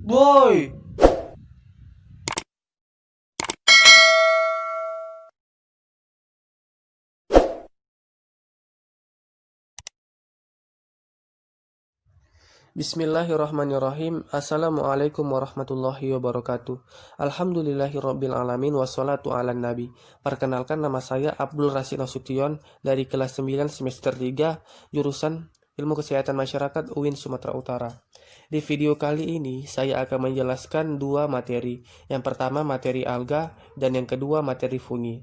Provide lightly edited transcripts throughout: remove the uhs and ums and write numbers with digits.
Boy! Bismillahirrahmanirrahim. Assalamualaikum warahmatullahi wabarakatuh. Alhamdulillahirabbil alamin wassalatu ala nabi. Perkenalkan, nama saya Abdul Rasid Nasution dari kelas 9 semester 3 jurusan Ilmu Kesehatan Masyarakat UIN Sumatera Utara. Di video kali ini saya akan menjelaskan dua materi. Yang pertama materi alga dan yang kedua materi fungi.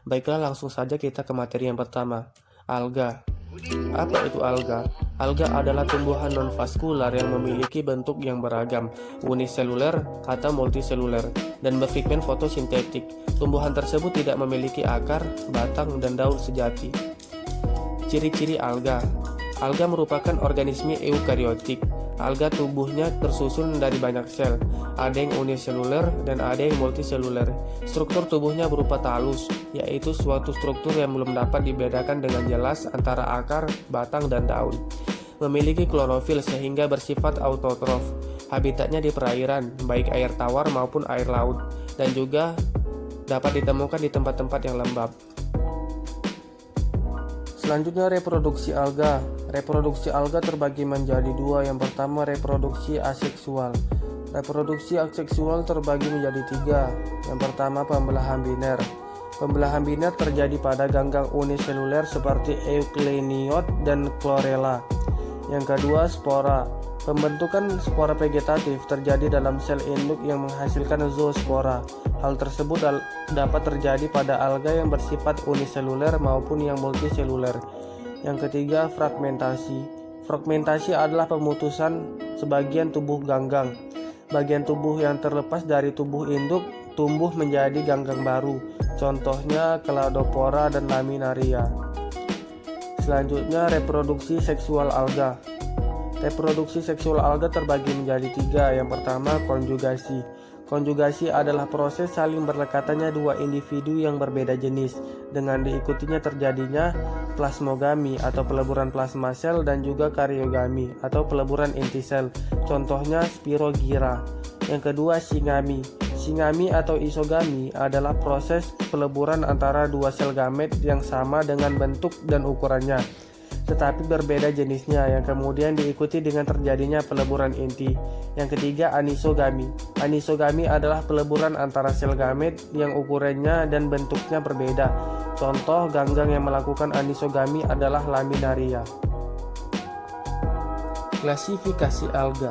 Baiklah, langsung saja kita ke materi yang pertama, alga. Apa itu alga? Alga adalah tumbuhan non-vaskular yang memiliki bentuk yang beragam, uniseluler atau multiseluler, dan berpigmen fotosintetik. Tumbuhan tersebut tidak memiliki akar, batang, dan daun sejati. Ciri-ciri alga. Alga merupakan organisme eukariotik. Alga tubuhnya tersusun dari banyak sel, ada yang uniseluler dan ada yang multiseluler. Struktur tubuhnya berupa talus, yaitu suatu struktur yang belum dapat dibedakan dengan jelas antara akar, batang, dan daun. Memiliki klorofil sehingga bersifat autotrof. Habitatnya di perairan, baik air tawar maupun air laut, dan juga dapat ditemukan di tempat-tempat yang lembab. Selanjutnya, reproduksi alga. Reproduksi alga terbagi menjadi dua. Yang pertama, reproduksi aseksual. Reproduksi aseksual terbagi menjadi tiga. Yang pertama, pembelahan biner. Pembelahan biner terjadi pada ganggang uniseluler seperti eukleniot dan chlorella. Yang kedua, spora. Pembentukan spora vegetatif terjadi dalam sel induk yang menghasilkan zoospora. Hal tersebut dapat terjadi pada alga yang bersifat uniseluler maupun yang multiseluler. Yang ketiga, fragmentasi. Fragmentasi adalah pemutusan sebagian tubuh ganggang. Bagian tubuh yang terlepas dari tubuh induk tumbuh menjadi ganggang baru. Contohnya Cladopora dan Laminaria. Selanjutnya, reproduksi seksual alga. Reproduksi seksual alga terbagi menjadi tiga. Yang pertama, konjugasi. Konjugasi adalah proses saling berdekatannya dua individu yang berbeda jenis, dengan diikutinya terjadinya plasmogami atau peleburan plasma sel dan juga karyogami atau peleburan inti sel. Contohnya spirogyra. Yang kedua, singami. Singami atau isogami adalah proses peleburan antara dua sel gamet yang sama dengan bentuk dan ukurannya, tetapi berbeda jenisnya, yang kemudian diikuti dengan terjadinya peleburan inti. Yang ketiga, anisogami. Anisogami adalah peleburan antara sel gamet yang ukurannya dan bentuknya berbeda. Contoh ganggang yang melakukan anisogami adalah Laminaria. Klasifikasi alga.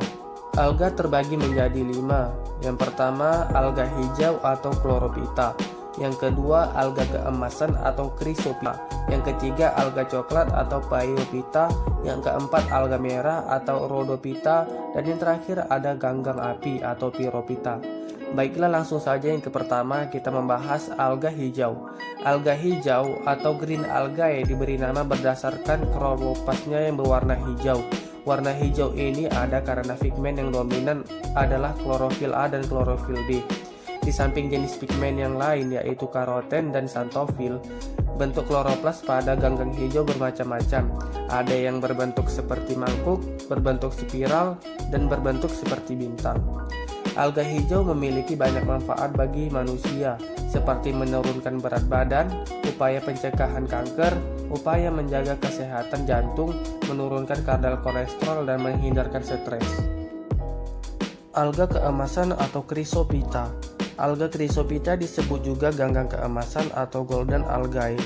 Alga terbagi menjadi 5. Yang pertama, alga hijau atau chlorophyta. Yang kedua, alga keemasan atau chrysophyta. Yang ketiga, alga coklat atau phaeophyta. Yang keempat, alga merah atau rhodophyta. Dan yang terakhir ada ganggang api atau pyrophyta. Baiklah, langsung saja yang ke pertama, kita membahas alga hijau. Alga hijau atau green algae diberi nama berdasarkan kloroplasnya yang berwarna hijau. Warna hijau ini ada karena pigmen yang dominan adalah klorofil A dan klorofil B. Di samping jenis pigmen yang lain yaitu karoten dan xanthofil, bentuk kloroplas pada ganggang hijau bermacam-macam. Ada yang berbentuk seperti mangkuk, berbentuk spiral, dan berbentuk seperti bintang. Alga hijau memiliki banyak manfaat bagi manusia, seperti menurunkan berat badan, upaya pencegahan kanker, upaya menjaga kesehatan jantung, menurunkan kadar kolesterol, dan menghindarkan stres. Alga keemasan atau chrysophyta. Alga chrysophyta disebut juga ganggang keemasan atau golden algae.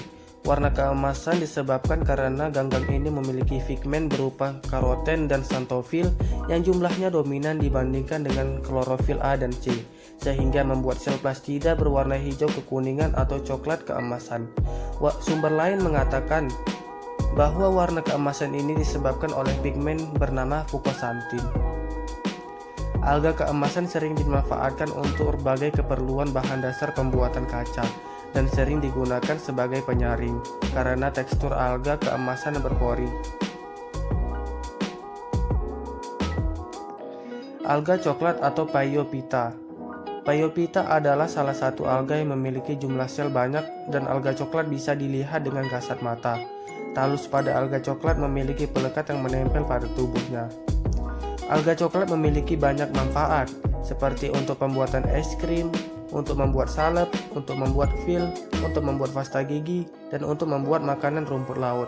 Warna keemasan disebabkan karena ganggang ini memiliki pigmen berupa karoten dan xanthofil yang jumlahnya dominan dibandingkan dengan klorofil A dan C, sehingga membuat sel plastida berwarna hijau kekuningan atau coklat keemasan. Sumber lain mengatakan bahwa warna keemasan ini disebabkan oleh pigmen bernama fucoxanthin. Alga keemasan sering dimanfaatkan untuk berbagai keperluan bahan dasar pembuatan kaca dan sering digunakan sebagai penyaring karena tekstur alga keemasan berpori. Alga coklat atau phaeophyta. Phaeophyta adalah salah satu alga yang memiliki jumlah sel banyak dan alga coklat bisa dilihat dengan kasat mata. Talus pada alga coklat memiliki pelekat yang menempel pada tubuhnya. Alga coklat memiliki banyak manfaat, seperti untuk pembuatan es krim, untuk membuat salep, untuk membuat fil, untuk membuat pasta gigi, dan untuk membuat makanan rumput laut.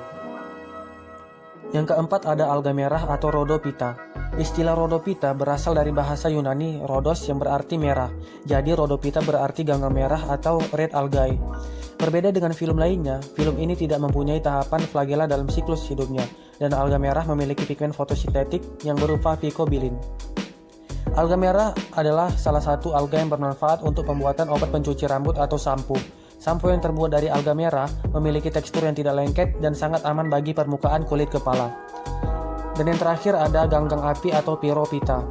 Yang keempat ada alga merah atau Rhodophyta. Istilah Rhodophyta berasal dari bahasa Yunani Rhodos yang berarti merah. Jadi Rhodophyta berarti ganggang merah atau red algae. Berbeda dengan film lainnya, film ini tidak mempunyai tahapan flagela dalam siklus hidupnya, dan alga merah memiliki pigmen fotosintetik yang berupa phycobilin. Alga merah adalah salah satu alga yang bermanfaat untuk pembuatan obat pencuci rambut atau sampo. Sampo yang terbuat dari alga merah memiliki tekstur yang tidak lengket dan sangat aman bagi permukaan kulit kepala. Dan yang terakhir ada ganggang api atau Pyrophyta.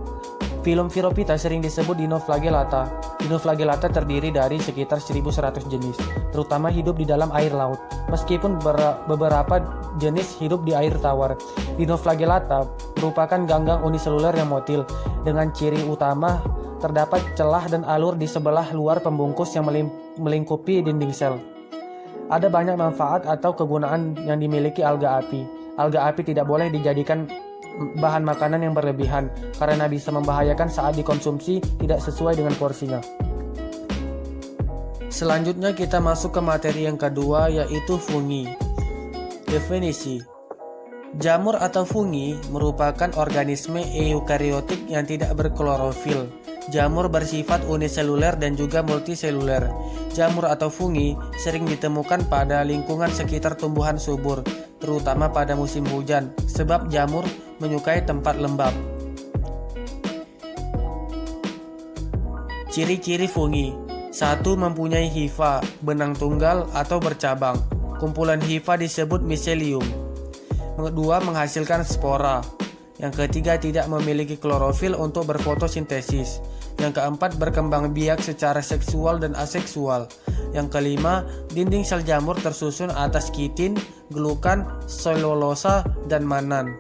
Film Pyrophyta sering disebut Dinoflagellata. Dinoflagellata terdiri dari sekitar 1.100 jenis, terutama hidup di dalam air laut. Meskipun beberapa jenis hidup di air tawar. Dinoflagellata merupakan ganggang uniseluler yang motil, dengan ciri utama terdapat celah dan alur di sebelah luar pembungkus yang melingkupi dinding sel. Ada banyak manfaat atau kegunaan yang dimiliki alga api. Alga api tidak boleh dijadikan bahan makanan yang berlebihan karena bisa membahayakan saat dikonsumsi tidak sesuai dengan porsinya. Selanjutnya kita masuk ke materi yang kedua, yaitu fungi. Definisi: jamur atau fungi merupakan organisme eukariotik yang tidak berklorofil. Jamur bersifat uniseluler dan juga multiseluler. Jamur atau fungi sering ditemukan pada lingkungan sekitar tumbuhan subur, terutama pada musim hujan, sebab jamur menyukai tempat lembab. Ciri-ciri fungi: 1. Mempunyai hifa, benang tunggal atau bercabang. Kumpulan hifa disebut miselium. 2. Menghasilkan spora. Yang ketiga, tidak memiliki klorofil untuk berfotosintesis. Yang keempat, berkembang biak secara seksual dan aseksual. Yang kelima, dinding sel jamur tersusun atas kitin, glukan, selulosa, dan manan.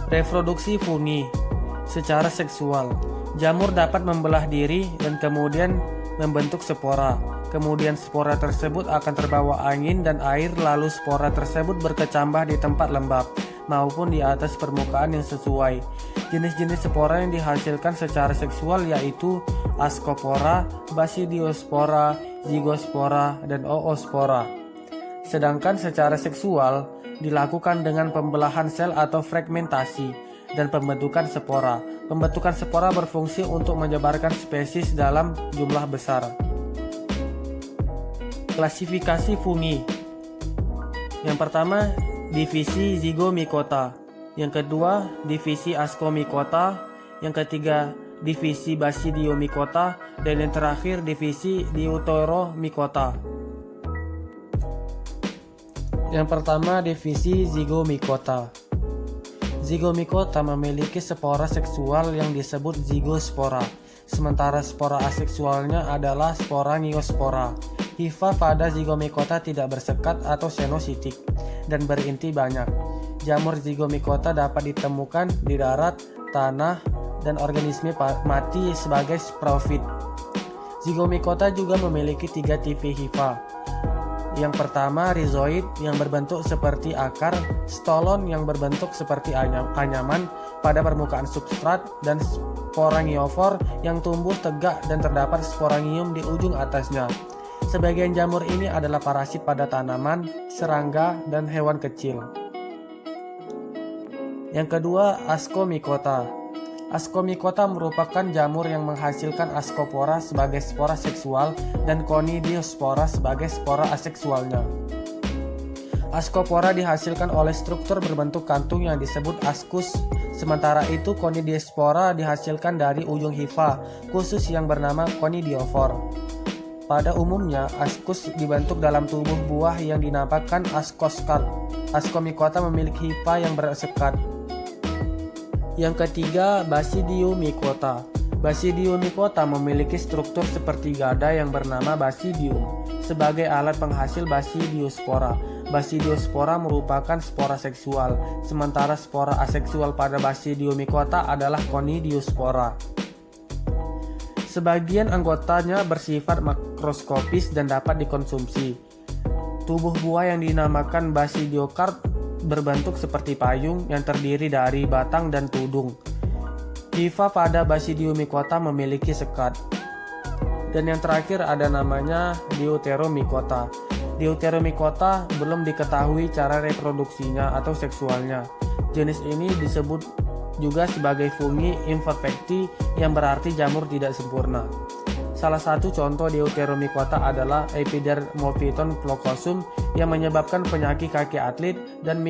Reproduksi fungi secara seksual. Jamur dapat membelah diri dan kemudian membentuk spora. Kemudian spora tersebut akan terbawa angin dan air, lalu spora tersebut berkecambah di tempat lembab maupun di atas permukaan yang sesuai. Jenis-jenis spora yang dihasilkan secara seksual yaitu Ascospora, Basidiospora, Zygospora, dan Oospora. Sedangkan secara seksual dilakukan dengan pembelahan sel atau fragmentasi dan pembentukan spora. Pembentukan spora berfungsi untuk menyebarkan spesies dalam jumlah besar. Klasifikasi fungi. Yang pertama, divisi Zygomycota. Yang kedua, divisi Ascomycota. Yang ketiga, divisi Basidiomycota. Dan yang terakhir, divisi Deuteromycota. Yang pertama, divisi Zygomycota. Zygomycota memiliki spora seksual yang disebut zygospora, sementara spora aseksualnya adalah spora ngiospora. Hifa pada Zygomycota tidak bersekat atau senositik dan berinti banyak. Jamur Zygomycota dapat ditemukan di darat, tanah, dan organisme mati sebagai sprofit. Zygomycota juga memiliki 3 tipe hifa. Yang pertama, rhizoid yang berbentuk seperti akar, stolon yang berbentuk seperti anyaman pada permukaan substrat, dan sporangiofor yang tumbuh tegak dan terdapat sporangium di ujung atasnya. Sebagian jamur ini adalah parasit pada tanaman, serangga, dan hewan kecil. Yang kedua, Ascomycota. Ascomycota merupakan jamur yang menghasilkan Ascospora sebagai spora seksual dan Conidiospora sebagai spora aseksualnya. Ascospora dihasilkan oleh struktur berbentuk kantung yang disebut ascus. Sementara itu, Conidiospora dihasilkan dari ujung hifa khusus yang bernama conidiofor. Pada umumnya, ascus dibentuk dalam tubuh buah yang dinamakan ascospore. Ascomycota memiliki hifa yang bersekat. Yang ketiga, Basidiomycota. Basidiomycota memiliki struktur seperti gada yang bernama basidium sebagai alat penghasil Basidiospora. Basidiospora merupakan spora seksual, sementara spora aseksual pada Basidiomycota adalah Conidiospora. Sebagian anggotanya bersifat makroskopis dan dapat dikonsumsi. Tubuh buah yang dinamakan basidiokarp berbentuk seperti payung yang terdiri dari batang dan tudung. Hifa pada Basidiomycota memiliki sekat. Dan yang terakhir ada namanya Deuteromycota. Deuteromycota belum diketahui cara reproduksinya atau seksualnya. Jenis ini disebut juga sebagai fungi imperfecti yang berarti jamur tidak sempurna. Salah satu contoh Deuteromycota adalah Epidermophyton ploccosum yang menyebabkan penyakit kaki atlet dan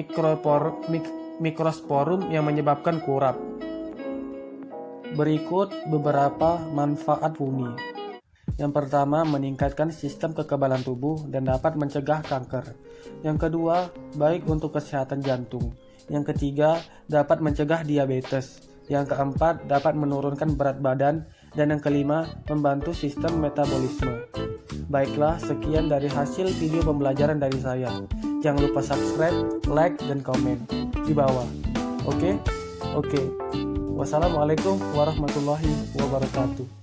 Microsporum yang menyebabkan kurap. Berikut beberapa manfaat fungi. Yang pertama, meningkatkan sistem kekebalan tubuh dan dapat mencegah kanker. Yang kedua, baik untuk kesehatan jantung. Yang ketiga, dapat mencegah diabetes. Yang keempat, dapat menurunkan berat badan. Dan yang kelima, membantu sistem metabolisme. Baiklah, sekian dari hasil video pembelajaran dari saya. Jangan lupa subscribe, like, dan komen di bawah. Oke? Wassalamualaikum warahmatullahi wabarakatuh.